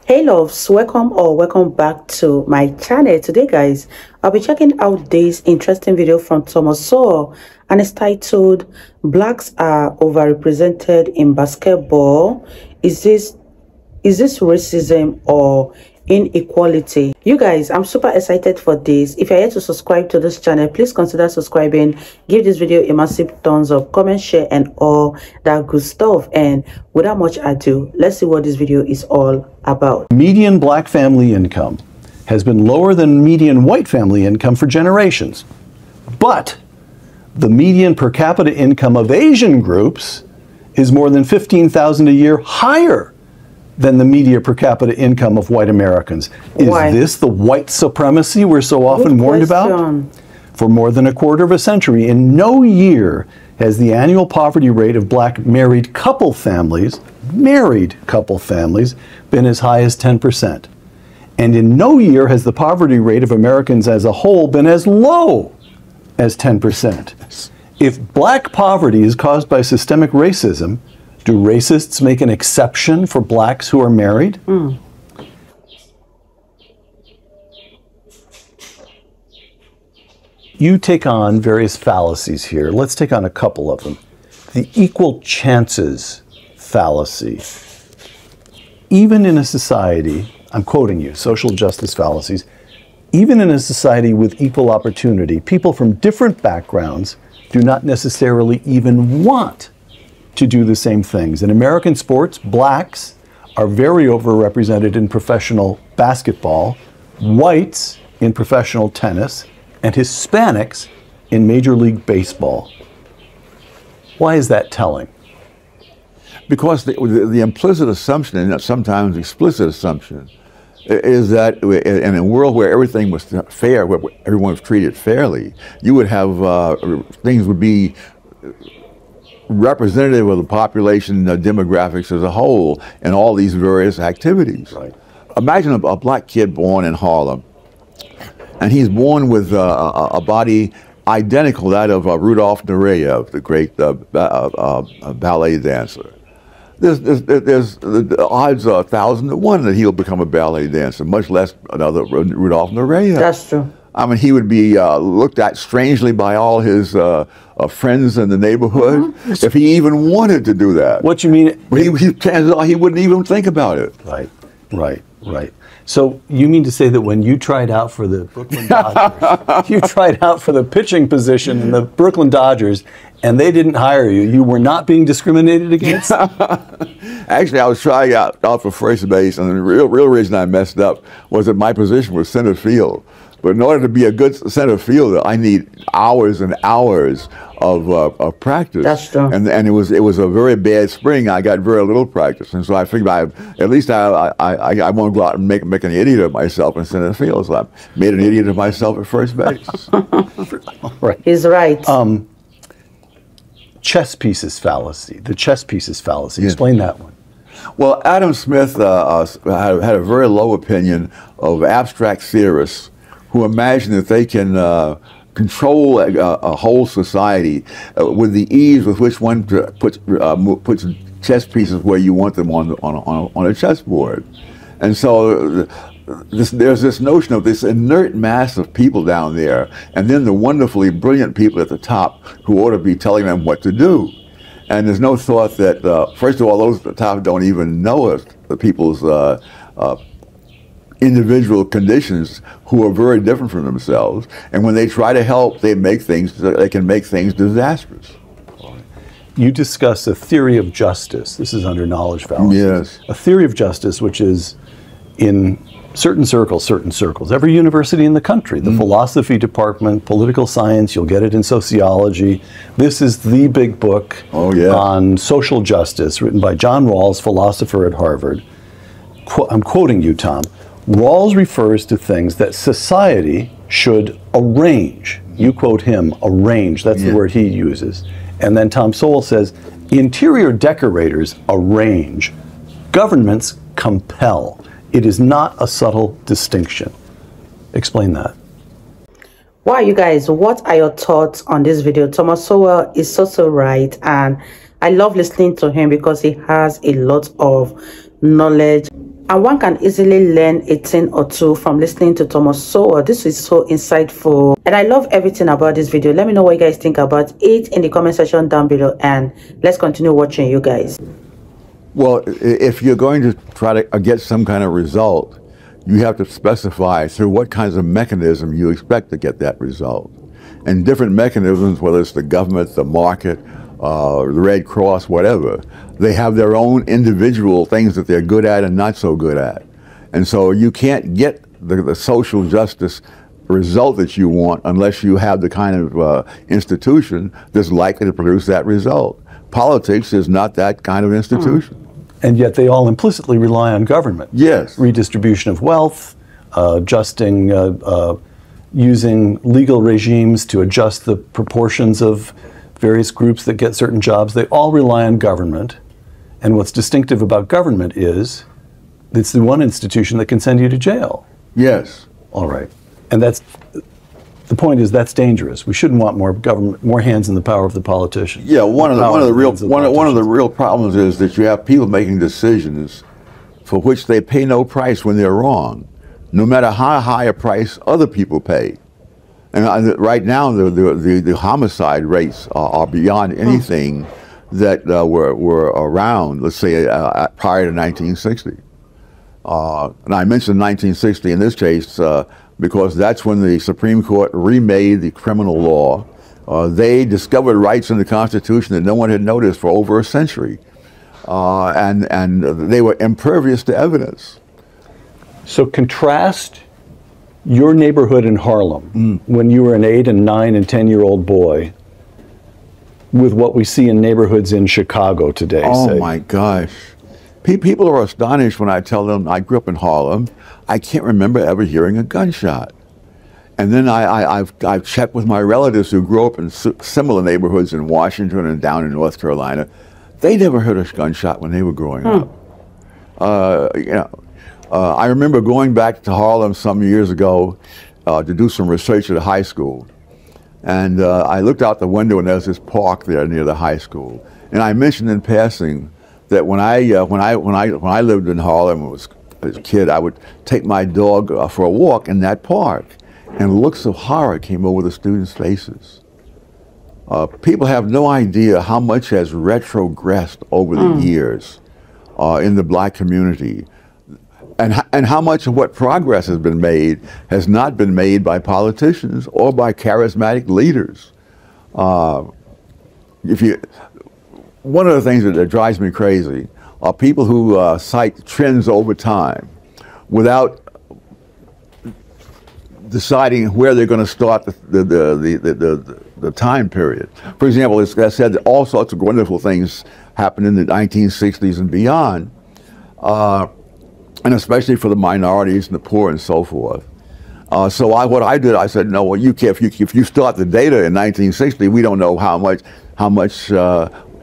Hey loves, welcome back to my channel. Today guys, I'll be checking out this interesting video from Thomas Sowell, and it's titled "Blacks are overrepresented in basketball. Is this racism or inequality?" You guys, I'm super excited for this. If you're yet to subscribe to this channel, please consider subscribing. Give this video a massive thumbs up, comment, share, and all that good stuff. And without much ado, let's see what this video is all about. Median black family income has been lower than median white family income for generations, but the median per capita income of Asian groups is more than $15,000 a year higher than the median per capita income of white Americans. Is this the white supremacy we're so often warned about? For more than a quarter of a century, in no year has the annual poverty rate of black married couple families, been as high as 10%. And in no year has the poverty rate of Americans as a whole been as low as 10%. If black poverty is caused by systemic racism, do racists make an exception for blacks who are married? You take on various fallacies here. Let's take on a couple of them. The equal chances fallacy. Even in a society, I'm quoting you, social justice fallacies, even in a society with equal opportunity, people from different backgrounds do not necessarily even want to do the same things. In American sports, blacks are very overrepresented in professional basketball, whites in professional tennis, and Hispanics in Major League Baseball. Why is that telling? Because the implicit assumption, and sometimes explicit assumption, is that in a world where everything was fair, where everyone was treated fairly, you would have, things would be representative of the population demographics as a whole in all these various activities. Right. Imagine a black kid born in Harlem, and he's born with a body identical to that of Rudolph Nureyev, the great ballet dancer. There's the odds are 1,000 to 1 that he'll become a ballet dancer, much less another Rudolph Nureyev. That's true. I mean, he would be looked at strangely by all his friends in the neighborhood if he even wanted to do that. What you mean? He wouldn't even think about it. Right. So you mean to say that when you tried out for the Brooklyn Dodgers, you tried out for the pitching position in the Brooklyn Dodgers, and they didn't hire you, you were not being discriminated against? Actually, I was trying out for first base, and the real reason I messed up was that my position was center field. But in order to be a good center fielder, I need hours and hours of practice. That's true. And it was a very bad spring. I got very little practice, and so I figured at least I won't go out and make an idiot of myself in center field. So I made an idiot of myself at first base. Right. He's right. Chess pieces fallacy. The chess pieces fallacy. Yeah. Explain that one. Well, Adam Smith had a very low opinion of abstract theorists who imagine that they can control a whole society with the ease with which one puts chess pieces where you want them on a chessboard. And so there's this notion of this inert mass of people down there, and then the wonderfully brilliant people at the top who ought to be telling them what to do. And there's no thought that, first of all, those at the top don't even know the people's individual conditions who are very different from themselves, and when they try to help, they can make things disastrous. You discuss a theory of justice. This is under knowledge fallacy. Yes. A theory of justice which is in certain circles, every university in the country, the philosophy department, political science, you'll get it in sociology. This is the big book on social justice, written by John Rawls, philosopher at Harvard. I'm quoting you, Tom. Rawls refers to things that society should arrange. You quote him, arrange, that's the word he uses. And then Tom Sowell says, interior decorators arrange, governments compel. It is not a subtle distinction. Explain that. Wow, you guys, what are your thoughts on this video? Thomas Sowell is so right, and I love listening to him because he has a lot of knowledge And one can easily learn a thing or two from listening to Thomas Sowell. This is so insightful. And I love everything about this video. Let me know what you guys think about it in the comment section down below. And let's continue watching, you guys. Well, if you're going to try to get some kind of result, you have to specify through what kinds of mechanism you expect to get that result. And different mechanisms, whether it's the government, the market, the Red Cross, whatever, they have their own individual things that they're good at and not so good at. And so you can't get the social justice result that you want unless you have the kind of institution that's likely to produce that result. Politics is not that kind of institution. And yet they all implicitly rely on government. Yes. Redistribution of wealth, adjusting, using legal regimes to adjust the proportions of various groups that get certain jobs. They all rely on government. And what's distinctive about government is it's the one institution that can send you to jail. Yes. All right. And that's the point is that's dangerous. We shouldn't want more government, more hands in the power of the politicians. Yeah, one of the real problems is that you have people making decisions for which they pay no price when they're wrong, no matter how high a price other people pay. And right now, the homicide rates are beyond anything that were around, let's say, prior to 1960. And I mentioned 1960 in this case because that's when the Supreme Court remade the criminal law. They discovered rights in the Constitution that no one had noticed for over a century. And they were impervious to evidence. So contrast your neighborhood in Harlem when you were an 8 and 9 and 10-year-old boy with what we see in neighborhoods in Chicago today. Oh my gosh. People are astonished when I tell them I grew up in Harlem. I can't remember ever hearing a gunshot. And then I've checked with my relatives who grew up in similar neighborhoods in Washington and down in North Carolina. They never heard a gunshot when they were growing up. I remember going back to Harlem some years ago to do some research at a high school. And I looked out the window and there was this park there near the high school. And I mentioned in passing that when I lived in Harlem as a kid, I would take my dog for a walk in that park, and looks of horror came over the students' faces. People have no idea how much has retrogressed over the years in the black community, and how much of what progress has been made has not been made by politicians or by charismatic leaders. One of the things that drives me crazy are people who cite trends over time without deciding where they're going to start the time period. For example, as I said, all sorts of wonderful things happened in the 1960s and beyond, and especially for the minorities and the poor and so forth. So what I did, I said, no, well, if you start the data in 1960, we don't know how much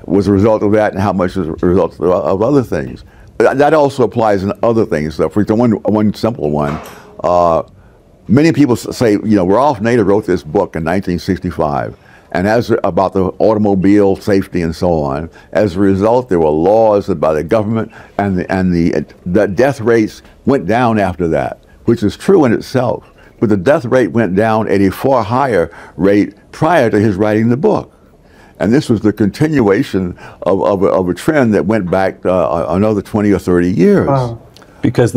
was a result of that and how much is a result of other things. That also applies in other things. So for example, one simple one, many people say, Ralph Nader wrote this book in 1965, and about the automobile safety and so on. As a result, there were laws by the government, and the death rates went down after that, which is true in itself. But the death rate went down at a far higher rate prior to his writing the book. And this was the continuation of a trend that went back another 20 or 30 years. Wow. Because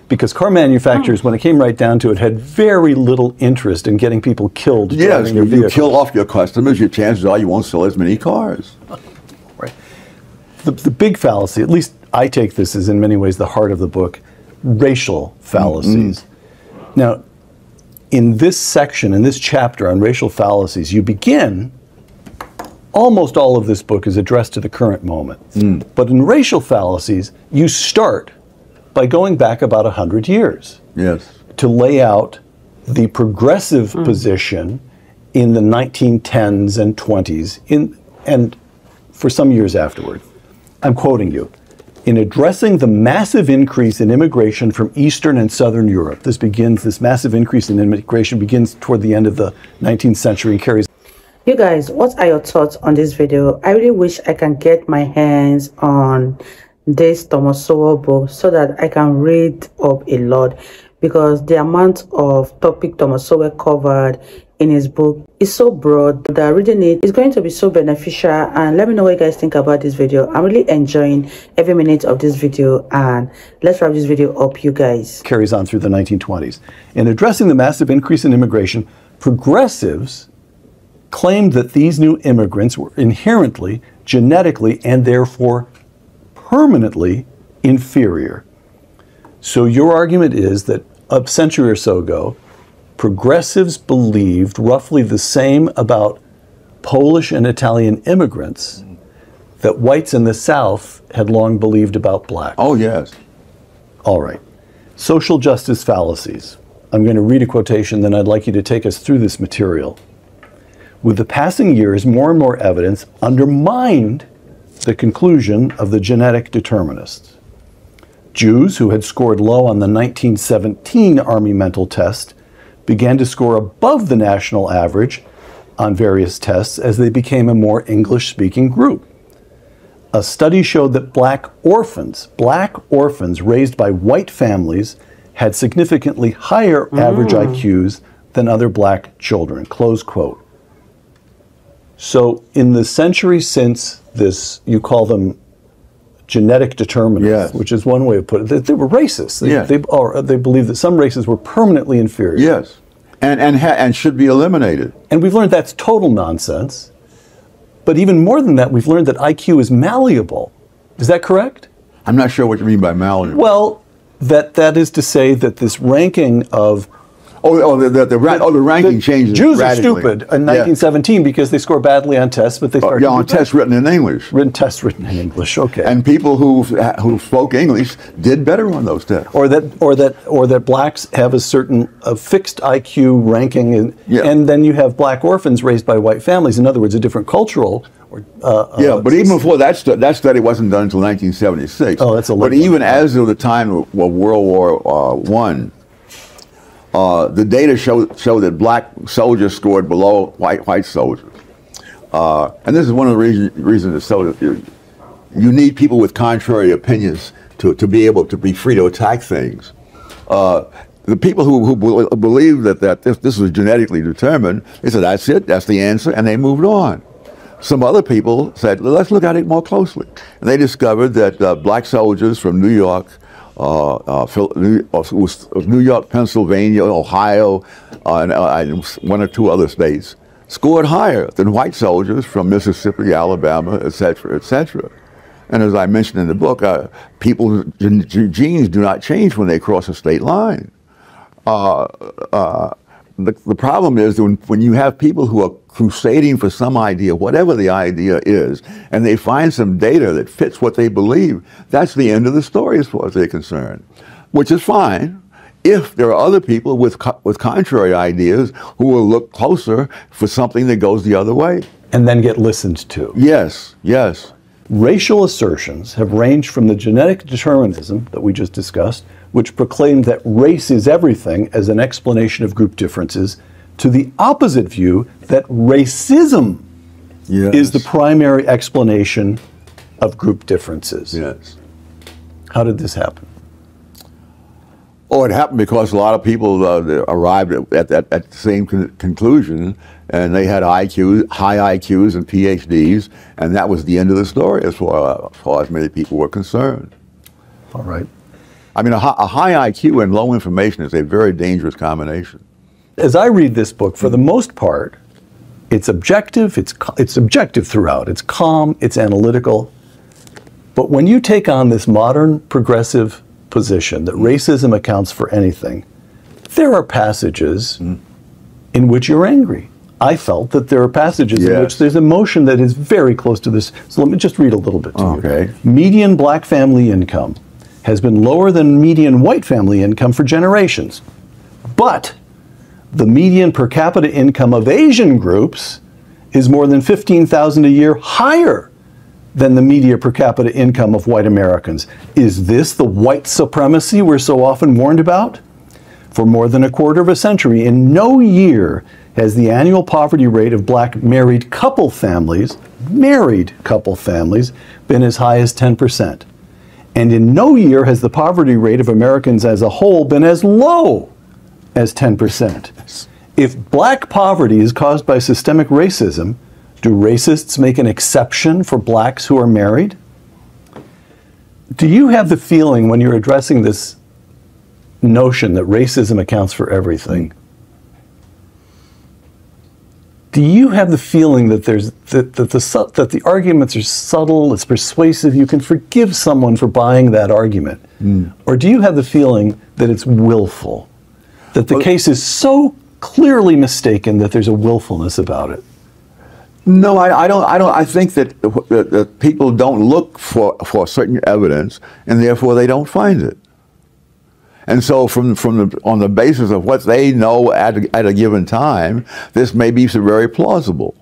because car manufacturers, when it came right down to it, had very little interest in getting people killed. Yes, you kill off your customers, your chances are you won't sell as many cars. Right. The big fallacy, at least I take this as in many ways the heart of the book, racial fallacies. Now, in this section, in this chapter on racial fallacies, you begin. Almost all of this book is addressed to the current moment. But in racial fallacies, you start by going back about 100 years. Yes. To lay out the progressive position in the 1910s and 20s, and for some years afterward. I'm quoting you. In addressing the massive increase in immigration from Eastern and Southern Europe, this massive increase in immigration begins toward the end of the 19th century and carries. You guys, what are your thoughts on this video? I really wish I can get my hands on this Thomas Sowell book so that I can read up a lot, because the amount of topic Thomas Sowell covered in his book is so broad that reading it is going to be so beneficial. And let me know what you guys think about this video. I'm really enjoying every minute of this video, and let's wrap this video up, you guys. Carries on through the 1920s. In addressing the massive increase in immigration, progressives claimed that these new immigrants were inherently, genetically, and therefore permanently inferior. So your argument is that a century or so ago, progressives believed roughly the same about Polish and Italian immigrants that whites in the South had long believed about blacks. Oh, yes. All right. Social justice fallacies. I'm going to read a quotation, then I'd like you to take us through this material. With the passing years, more and more evidence undermined the conclusion of the genetic determinists. Jews who had scored low on the 1917 Army mental test began to score above the national average on various tests as they became a more English-speaking group. A study showed that black orphans raised by white families had significantly higher average IQs than other black children, close quote. So in the century since this, you call them genetic determinists, Yes. which is one way of putting it. They were racist. Yes. They believe that some races were permanently inferior. Yes. And should be eliminated. And we've learned that's total nonsense. But even more than that, we've learned that IQ is malleable. Is that correct? I'm not sure what you mean by malleable. Well, that is to say that this ranking of the ranking changes. Jews radically. are stupid in 1917 because they score badly on tests, but they start on tests written in English. Tests written in English. Okay. And people who spoke English did better on those tests. Or that blacks have a certain fixed IQ ranking, and then you have black orphans raised by white families. In other words, a different cultural. But even before that study wasn't done until 1976. Oh, that's a late But even as of the time of World War I, the data show that black soldiers scored below white soldiers. And this is one of the reasons you need people with contrary opinions to be able to be free to attack things. The people who believe that this was genetically determined, they said, that's it, that's the answer, and they moved on. Some other people said, let's look at it more closely. And they discovered that black soldiers from New York, New York, Pennsylvania, Ohio, and one or two other states scored higher than white soldiers from Mississippi, Alabama, etc., etc. And as I mentioned in the book, people's genes do not change when they cross a state line. The problem is that when you have people who are crusading for some idea, whatever the idea is, and they find some data that fits what they believe, that's the end of the story as far as they're concerned, which is fine if there are other people with contrary ideas who will look closer for something that goes the other way. And then get listened to. Yes, yes. Racial assertions have ranged from the genetic determinism that we just discussed, which proclaimed that race is everything as an explanation of group differences, to the opposite view that racism is the primary explanation of group differences. Yes. How did this happen? Oh, it happened because a lot of people arrived at the same conclusion, and they had high IQs and PhDs, and that was the end of the story as far as many people were concerned. All right. I mean, a high IQ and low information is a very dangerous combination. As I read this book, for the most part, it's objective. It's objective throughout. It's calm. It's analytical. But when you take on this modern progressive position that racism accounts for anything, there are passages in which you're angry. I felt that there are passages in which there's emotion that is very close to this. So let me just read a little bit to you. Median black family income has been lower than median white family income for generations. But the median per capita income of Asian groups is more than $15,000 a year higher than the median per capita income of white Americans. Is this the white supremacy we're so often warned about? For more than a quarter of a century, in no year has the annual poverty rate of black married couple families been as high as 10%. And in no year has the poverty rate of Americans as a whole been as low as 10%. If black poverty is caused by systemic racism, do racists make an exception for blacks who are married? Do you have the feeling when you're addressing this notion that racism accounts for everything, do you have the feeling that that the arguments are subtle, it's persuasive, you can forgive someone for buying that argument? Or do you have the feeling that it's willful, that the case is so clearly mistaken that there's a willfulness about it? No, I don't. I think that people don't look for certain evidence, and therefore they don't find it. And so, on the basis of what they know at a given time, this may be very plausible.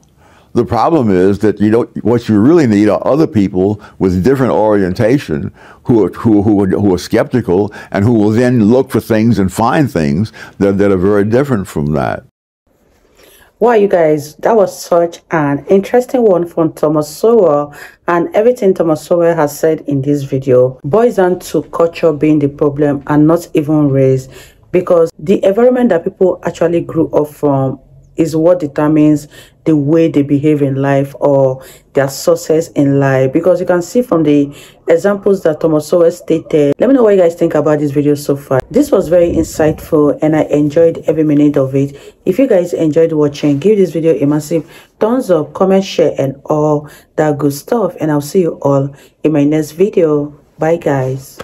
The problem is that what you really need are other people with different orientation who are skeptical and who will then look for things and find things that are very different from that. Wow, you guys, that was such an interesting one from Thomas Sowell, and everything Thomas Sowell has said in this video boils down to culture being the problem and not even race, because the environment that people actually grew up from is what determines the way they behave in life or their success in life. Because you can see from the examples that Thomas Sowell stated. Let me know what you guys think about this video so far. This was very insightful and I enjoyed every minute of it. If you guys enjoyed watching, give this video a massive thumbs up, comment, share, and all that good stuff. And I'll see you all in my next video. Bye guys.